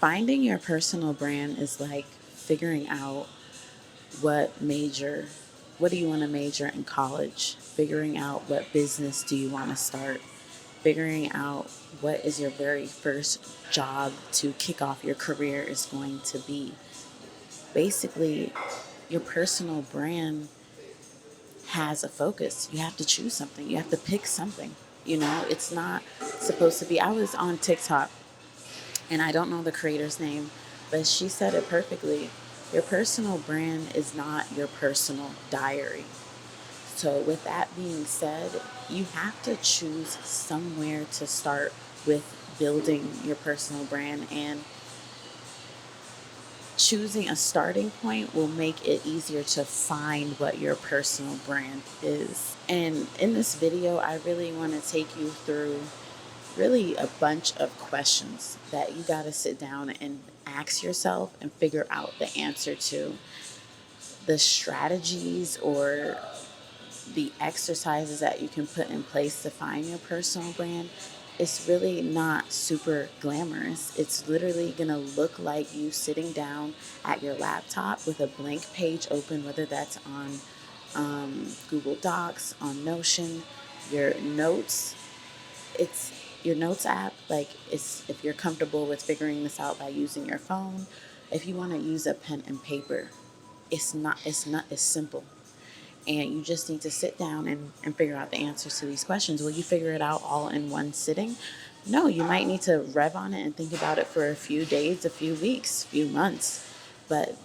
Finding your personal brand is like figuring out what major, what do you want to major in college, figuring out what business do you want to start, figuring out what is your very first job to kick off your career is going to be. Basically, your personal brand has a focus. You have to choose something. You have to pick something. It's not supposed to be. I was on TikTok and I don't know the creator's name, but she said it perfectly. Your personal brand is not your personal diary. So, with that being said, you have to choose somewhere to start with building your personal brand, and choosing a starting point will make it easier to find what your personal brand is. And in this video, I really want to take you through really a bunch of questions that you got to sit down and ask yourself and figure out the answer to. The strategies or the exercises that you can put in place to find your personal brand, it's really not super glamorous. It's literally going to look like you sitting down at your laptop with a blank page open, whether that's on Google Docs, on Notion, your notes. It's your notes app. Like, it's, if you're comfortable with figuring this out by using your phone, if you want to use a pen and paper, it's simple, and you just need to sit down and figure out the answers to these questions. Will you figure it out all in one sitting? No, you might need to rev on it and think about it for a few days, a few weeks, a few months. But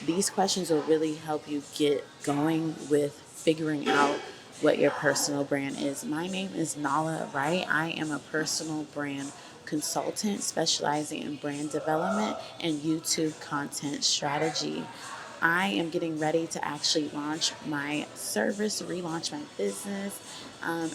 these questions will really help you get going with figuring out what your personal brand is. My name is Nala Wright. I am a personal brand consultant specializing in brand development and YouTube content strategy. I am getting ready to actually launch my service, relaunch my business.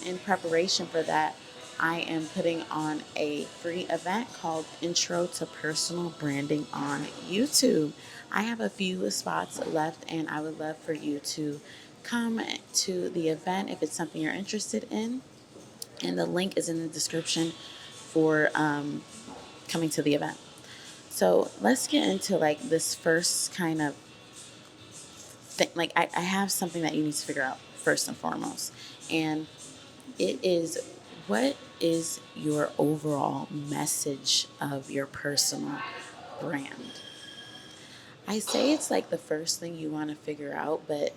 In preparation for that, I am putting on a free event called Intro to Personal Branding on YouTube. I have a few spots left, and I would love for you to come to the event if it's something you're interested in. And the link is in the description for coming to the event. So let's get into like this first kind of like I have something that you need to figure out first and foremost, and it is, what is your overall message of your personal brand? I say it's like the first thing you want to figure out, but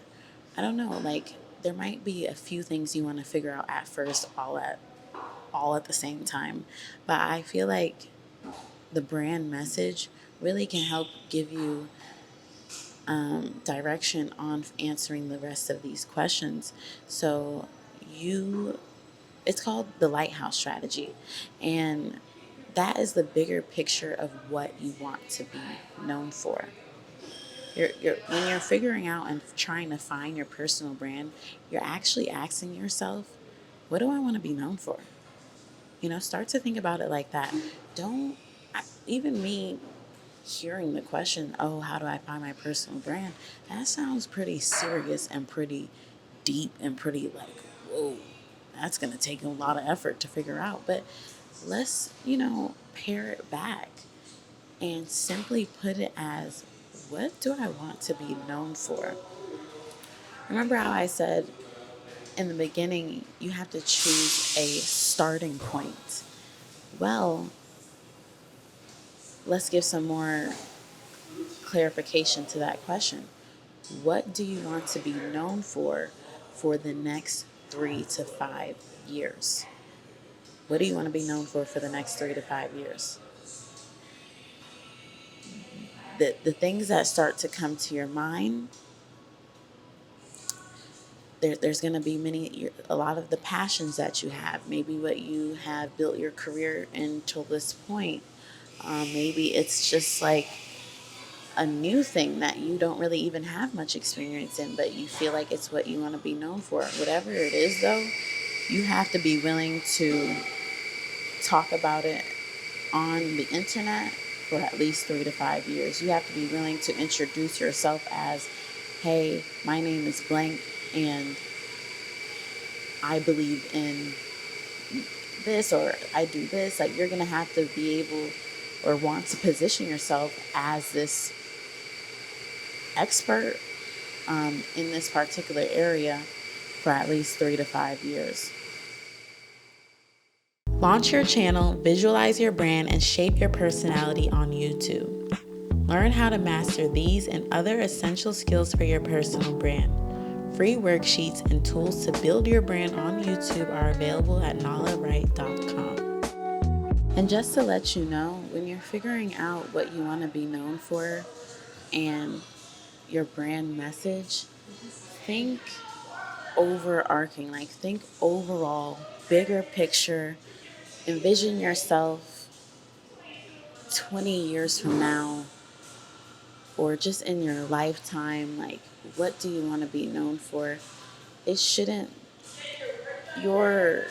I don't know, like there might be a few things you want to figure out at first, all at the same time. But I feel like the brand message really can help give you direction on answering the rest of these questions. So you, it's called the lighthouse strategy, and that is the bigger picture of what you want to be known for. When you're figuring out and trying to find your personal brand, you're actually asking yourself, what do I want to be known for? Start to think about it like that. Don't, even me hearing the question, oh, how do I find my personal brand? That sounds pretty serious and pretty deep and pretty like, whoa, that's going to take a lot of effort to figure out. But let's, pare it back and simply put it as, what do I want to be known for? Remember how I said in the beginning, you have to choose a starting point. Well, let's give some more clarification to that question. What do you want to be known for the next 3 to 5 years? What do you want to be known for the next 3 to 5 years? The things that start to come to your mind, there's going to be a lot of the passions that you have, maybe what you have built your career until this point. Maybe it's just like a new thing that you don't really even have much experience in, but you feel like it's what you want to be known for. Whatever it is, though, you have to be willing to talk about it on the internet for at least 3 to 5 years. You have to be willing to introduce yourself as, hey, my name is blank, and I believe in this, or I do this. Like, you're going to have to be able or want to position yourself as this expert in this particular area for at least 3 to 5 years. Launch your channel, visualize your brand, and shape your personality on YouTube. Learn how to master these and other essential skills for your personal brand. Free worksheets and tools to build your brand on YouTube are available at nalawright.com. And just to let you know, when you're figuring out what you want to be known for and your brand message, think overarching, like think overall, bigger picture. Envision yourself 20 years from now, or just in your lifetime. Like, what do you want to be known for? It shouldn't, your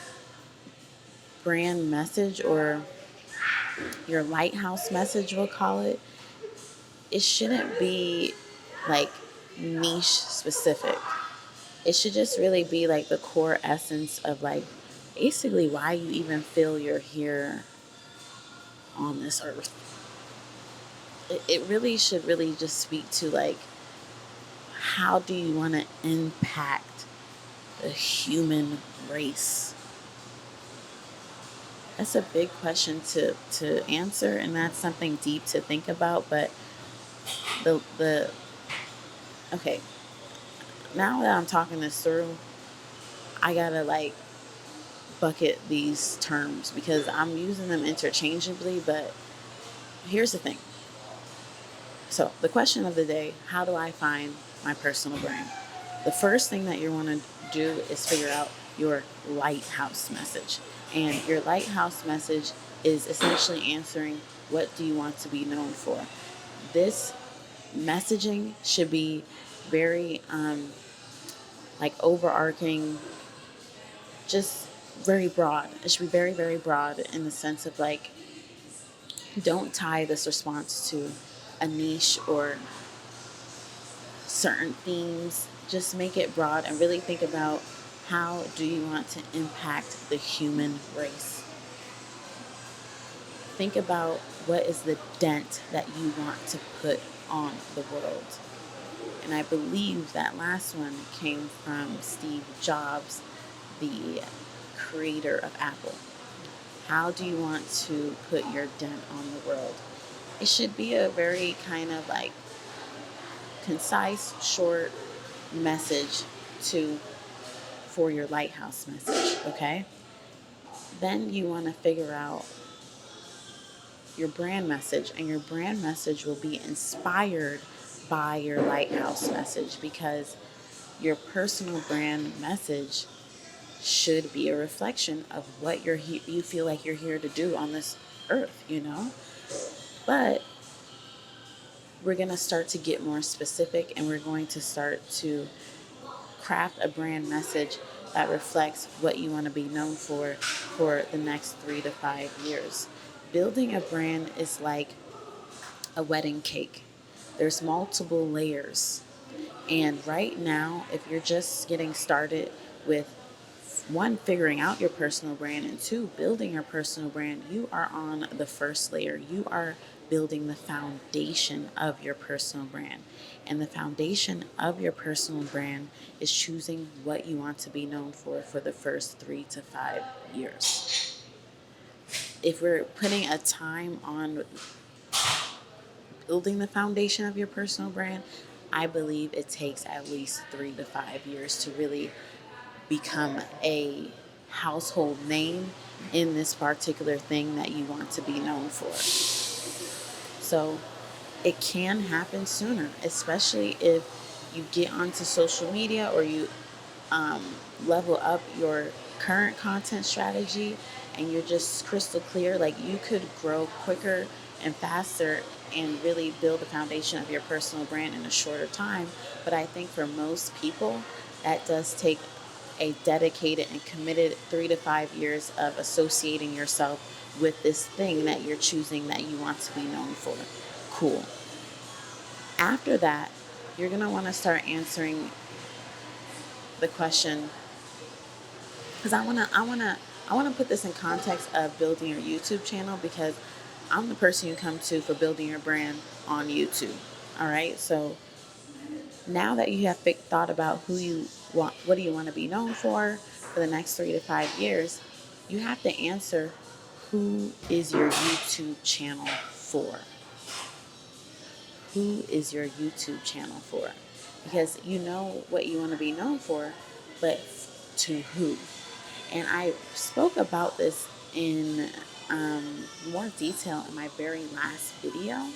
brand message, or your lighthouse message, we'll call it, it shouldn't be like niche specific. It should just really be like the core essence of like basically why you even feel you're here on this earth. It really should really just speak to like, how do you want to impact the human race? That's a big question to answer, and that's something deep to think about. But the okay, now that I'm talking this through, I gotta like bucket these terms because I'm using them interchangeably. But here's the thing. So the question of the day: how do I find my personal brand? The first thing that you want to do is figure out your lighthouse message. And your lighthouse message is essentially answering, what do you want to be known for? This messaging should be very like overarching, just very broad. It should be very, very broad in the sense of like, don't tie this response to a niche or certain themes. Just make it broad and really think about, how do you want to impact the human race? Think about, what is the dent that you want to put on the world? And I believe that last one came from Steve Jobs, the creator of Apple. How do you want to put your dent on the world? It should be a very kind of like concise, short message for your lighthouse message, okay? Then you want to figure out your brand message, and your brand message will be inspired by your lighthouse message, because your personal brand message should be a reflection of what you feel like you're here to do on this earth, you know? But we're going to start to get more specific, and we're going to start to craft a brand message that reflects what you want to be known for the next 3 to 5 years. Building a brand is like a wedding cake. There's multiple layers. And right now, if you're just getting started with one, figuring out your personal brand, and two, building your personal brand, you are on the first layer. You are building the foundation of your personal brand. And the foundation of your personal brand is choosing what you want to be known for the first 3 to 5 years. If we're putting a time on building the foundation of your personal brand, I believe it takes at least 3 to 5 years to really become a household name in this particular thing that you want to be known for. So it can happen sooner, especially if you get onto social media, or you level up your current content strategy, and you're just crystal clear. Like, you could grow quicker and faster and really build the foundation of your personal brand in a shorter time. But I think for most people, that does take a dedicated and committed 3 to 5 years of associating yourself with this thing that you're choosing that you want to be known for. Cool. After that, you're going to want to start answering the question, because I want to put this in context of building your YouTube channel, because I'm the person you come to for building your brand on YouTube. All right. So now that you have thought about who you want, what do you want to be known for the next 3 to 5 years, you have to answer, who is your YouTube channel for? Who is your YouTube channel for? Because you know what you want to be known for, but to who? And I spoke about this in more detail in my very last video.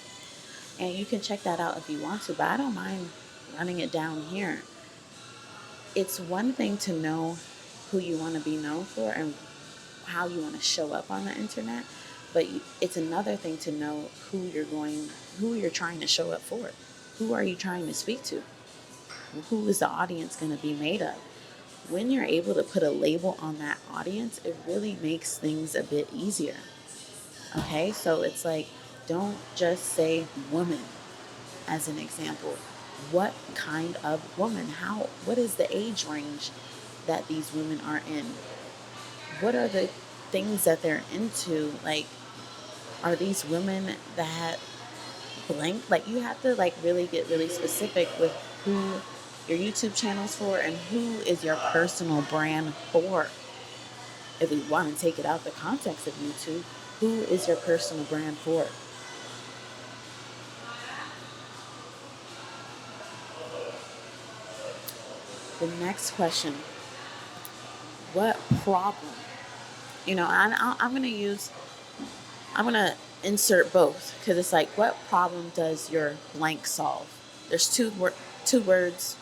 And you can check that out if you want to, but I don't mind running it down here. It's one thing to know who you want to be known for and how you want to show up on the internet, but it's another thing to know who you're trying to show up for. Who are you trying to speak to? Who is the audience going to be made of? When you're able to put a label on that audience, it really makes things a bit easier. Okay, so it's like, don't just say woman as an example. What kind of woman? What is the age range that these women are in? What are the things that they're into? Like, are these women that blank? Like, you have to like really get really specific with who your YouTube channel's for and who is your personal brand for. If we want to take it out the context of YouTube, who is your personal brand for? The next question, what problem? I'm going to insert both because it's like, what problem does your blank solve? There's two words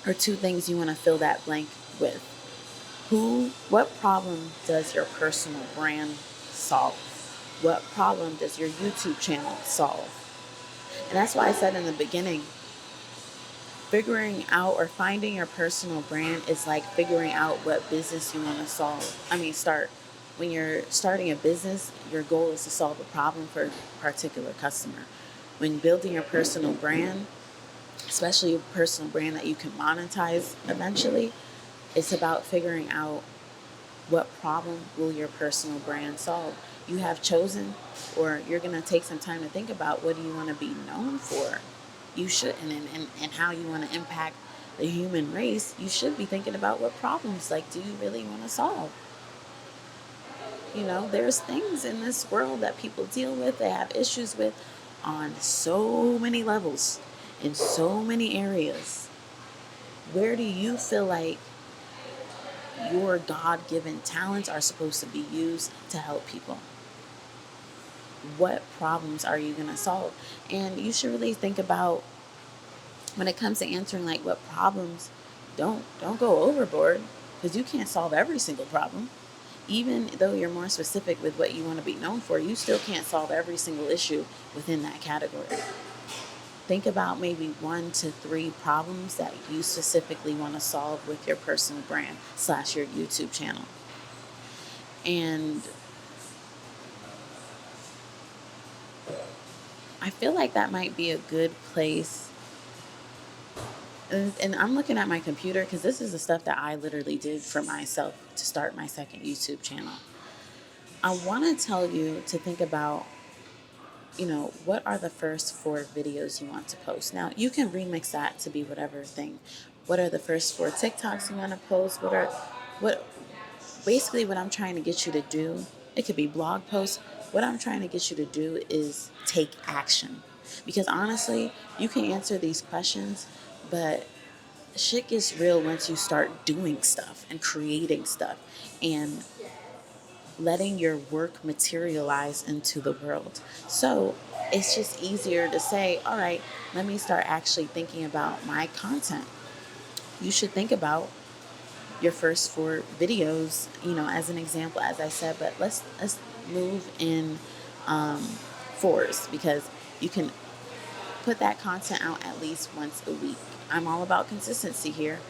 or two things you want to fill that blank with. What problem does your personal brand solve? What problem does your YouTube channel solve? And that's why I said in the beginning, figuring out or finding your personal brand is like figuring out what business you want to start. When you're starting a business, your goal is to solve a problem for a particular customer. When building your personal brand, especially a personal brand that you can monetize eventually, it's about figuring out, what problem will your personal brand solve? You have chosen, or you're going to take some time to think about, what do you want to be known for? You should, and how you want to impact the human race. You should be thinking about, what problems do you really want to solve? There's things in this world that people deal with, they have issues with on so many levels, in so many areas. Where do you feel like your God-given talents are supposed to be used to help people? What problems are you going to solve? And you should really think about, when it comes to answering what problems, don't go overboard, because you can't solve every single problem. Even though you're more specific with what you want to be known for, you still can't solve every single issue within that category. Think about maybe 1 to 3 problems that you specifically want to solve with your personal brand / your YouTube channel. And I feel like that might be a good place. And I'm looking at my computer because this is the stuff that I literally did for myself to start my second YouTube channel. I want to tell you to think about, what are the first 4 videos you want to post? Now, you can remix that to be whatever thing. What are the first 4 TikToks you want to post? Basically what I'm trying to get you to do, it could be blog posts. What I'm trying to get you to do is take action. Because honestly, you can answer these questions, but shit gets real once you start doing stuff and creating stuff and letting your work materialize into the world. So it's just easier to say, all right, let me start actually thinking about my content. You should think about your first 4 videos, as an example, as I said, but let's move in fours, because you can put that content out at least once a week. I'm all about consistency here.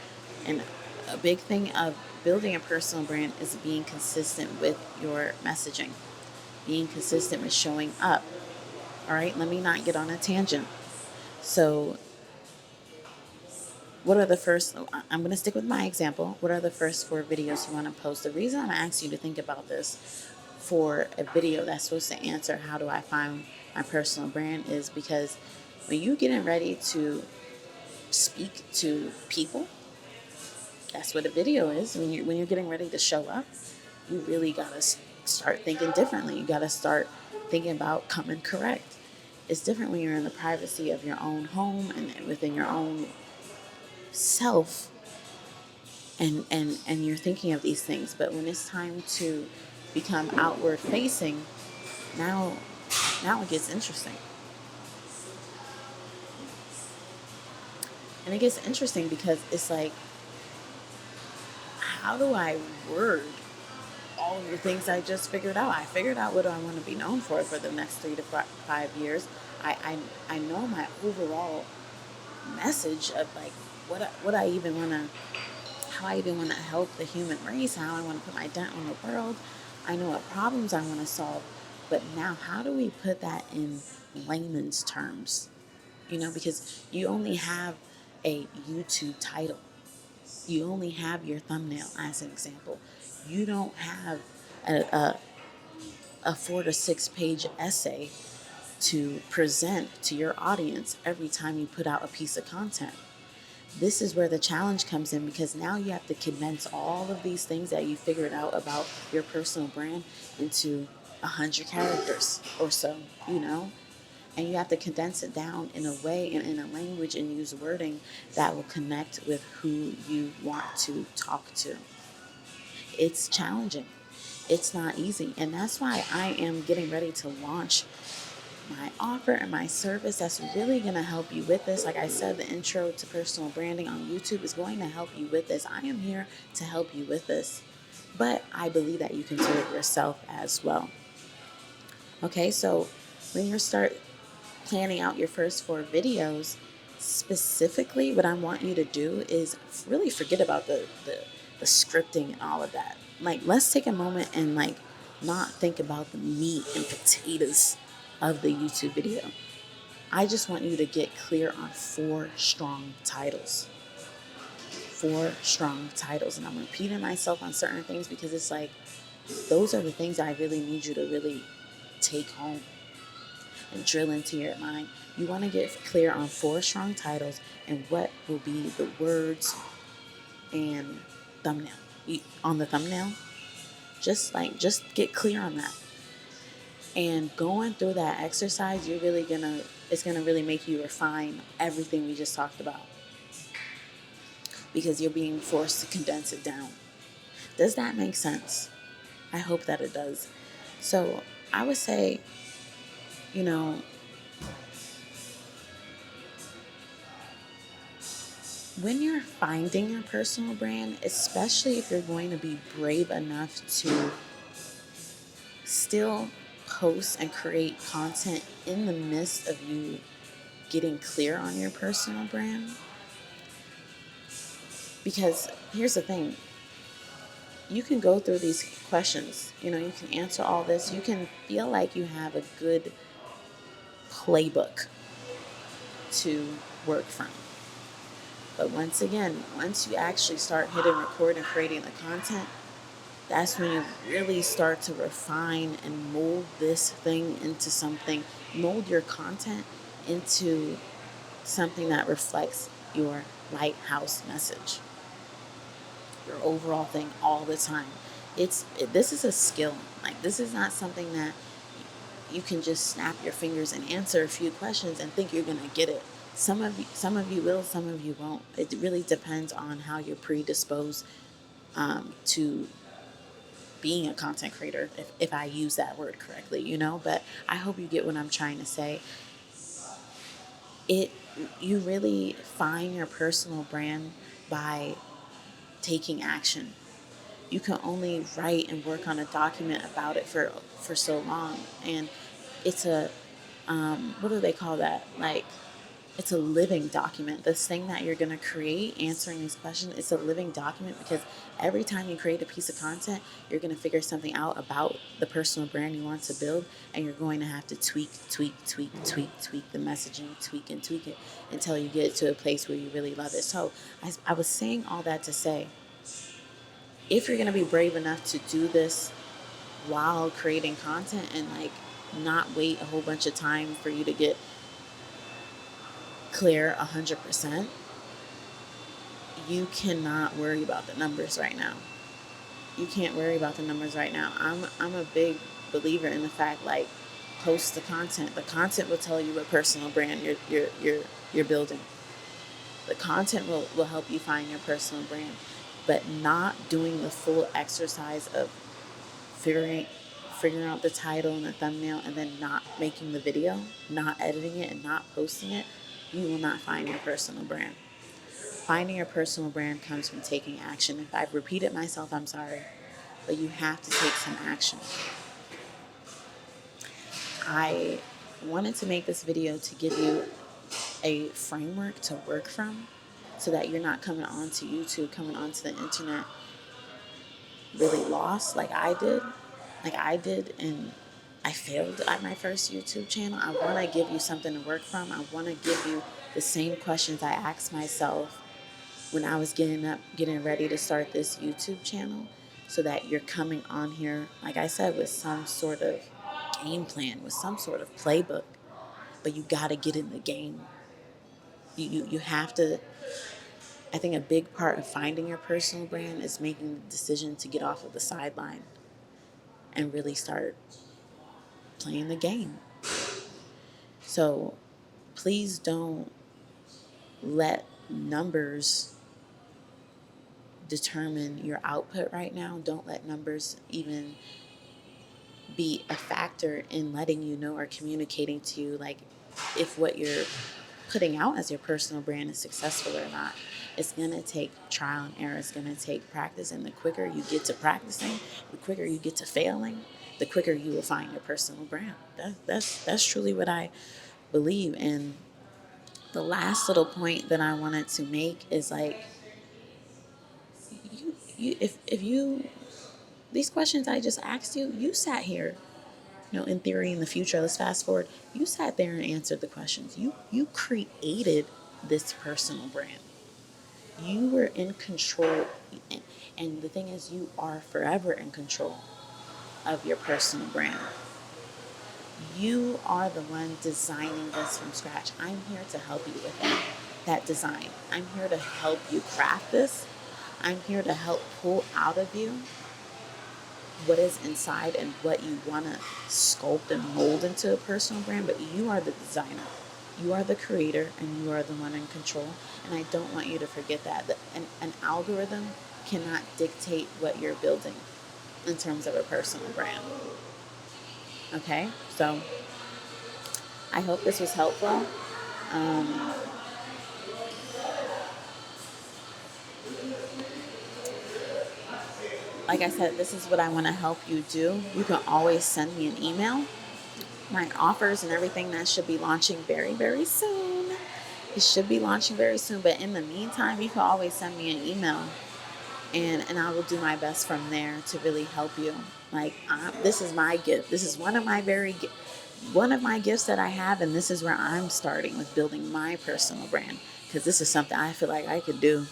And a big thing of building a personal brand is being consistent with your messaging, being consistent with showing up. All right, let me not get on a tangent. So, I'm going to stick with my example. What are the first 4 videos you want to post? The reason I'm asking you to think about this, for a video that's supposed to answer how do I find my personal brand is because when you're getting ready to speak to people, that's what a video is. When you're getting ready to show up, you really gotta start thinking differently. You gotta start thinking about coming correct. It's different when you're in the privacy of your own home and within your own self, and you're thinking of these things. But when it's time to become outward facing, now it gets interesting. And it gets interesting because it's like, how do I word all of the things I just figured out? I figured out what I want to be known for the next 3 to 5 years. I know my overall message of like what I even want to, how I even want to help the human race, how I want to put my dent on the world. I know what problems I want to solve. But now, how do we put that in layman's terms? Because you only have a YouTube title. You only have your thumbnail as an example. You don't have a 4 to 6 page essay to present to your audience every time you put out a piece of content. This is where the challenge comes in, because now you have to condense all of these things that you figured out about your personal brand into 100 characters or so, and you have to condense it down in a way and in a language and use wording that will connect with who you want to talk to. It's challenging. It's not easy. And that's why I am getting ready to launch my offer and my service that's really going to help you with this. Like I said, the intro to personal branding on YouTube is going to help you with this. I am here to help you with this, but I believe that you can do it yourself as well. Okay, so when you start planning out your first 4 videos, specifically what I want you to do is really forget about the scripting and all of that. Like, let's take a moment and like not think about the meat and potatoes of the YouTube video. I just want you to get clear on 4 strong titles. 4 strong titles. And I'm repeating myself on certain things because it's like, those are the things I really need you to really take home and drill into your mind. You want to get clear on 4 strong titles and what will be the words and thumbnail. On the thumbnail, just get clear on that. And going through that exercise, it's gonna really make you refine everything we just talked about, because you're being forced to condense it down. Does that make sense? I hope that it does. So I would say, when you're finding your personal brand, especially if you're going to be brave enough to still post and create content in the midst of you getting clear on your personal brand. Because here's the thing, you can go through these questions, you can answer all this, you can feel like you have a good playbook to work from. But once you actually start hitting record and creating the content, that's when you really start to refine and mold this thing into something, mold your content into something that reflects your lighthouse message, your overall thing all the time. This is a skill. Like, this is not something that you can just snap your fingers and answer a few questions and think you're gonna get it. Some of you will, some of you won't. It really depends on how you're predisposed to being a content creator, if I use that word correctly, but I hope you get what I'm trying to say. You really find your personal brand by taking action. You can only write and work on a document about it for so long, and it's a what do they call that? Like, it's a living document. This thing that you're going to create, answering these questions, it's a living document, because every time you create a piece of content, you're going to figure something out about the personal brand you want to build, and you're going to have to tweak the messaging, tweak it until you get to a place where you really love it. So I was saying all that to say, if you're going to be brave enough to do this, while creating content, and like not wait a whole bunch of time for you to get clear 100%, you cannot worry about the numbers right now. You can't worry about the numbers right now. I'm a big believer in the fact, like, post the content. The content will tell you what personal brand you're building. The content will help you find your personal brand, but not doing the full exercise of figuring figuring out the title and the thumbnail and then not making the video, not editing it and not posting it, you will not find your personal brand. Finding your personal brand comes from taking action. If I've repeated myself, I'm sorry, but you have to take some action. I wanted to make this video to give you a framework to work from so that you're not coming onto YouTube, coming onto the internet really lost like I did. And I failed at my first YouTube channel. I want to give you something to work from. I want to give you the same questions I asked myself when I was getting ready to start this YouTube channel, so that you're coming on here, like I said, with some sort of game plan, with some sort of playbook. But you got to get in the game. You have to. I think a big part of finding your personal brand is making the decision to get off of the sideline and really start playing the game. So please don't let numbers determine your output right now. Don't let numbers even be a factor in letting you know or communicating to you, like, if what you're putting out as your personal brand is successful or not. It's going to take trial and error. It's going to take practice. And the quicker you get to practicing, the quicker you get to failing, the quicker you will find your personal brand. That's truly what I believe. And the last little point that I wanted to make is, like, if you these questions I just asked you, you sat here, in theory, in the future, let's fast forward, you sat there and answered the questions. You created this personal brand. You were in control, and the thing is, you are forever in control of your personal brand. You are the one designing this from scratch. I'm here to help you with that design. I'm here to help you craft this. I'm here to help pull out of you what is inside and what you want to sculpt and mold into a personal brand. But you are the designer. You are the creator, and you are the one in control. And I don't want you to forget that. An algorithm cannot dictate what you're building in terms of a personal brand. Okay? So I hope this was helpful. Like I said, this is what I want to help you do. You can always send me an email. My offers and everything, that should be launching very, very soon. It should be launching very soon. But in the meantime, you can always send me an email. And I will do my best from there to really help you. Like, this is my gift. This is one of my gifts that I have, and this is where I'm starting with building my personal brand, because this is something I feel like I could do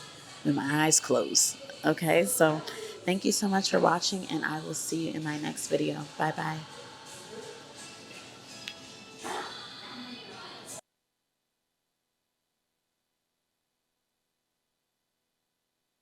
with my eyes closed. Okay, so thank you so much for watching, and I will see you in my next video. Bye bye.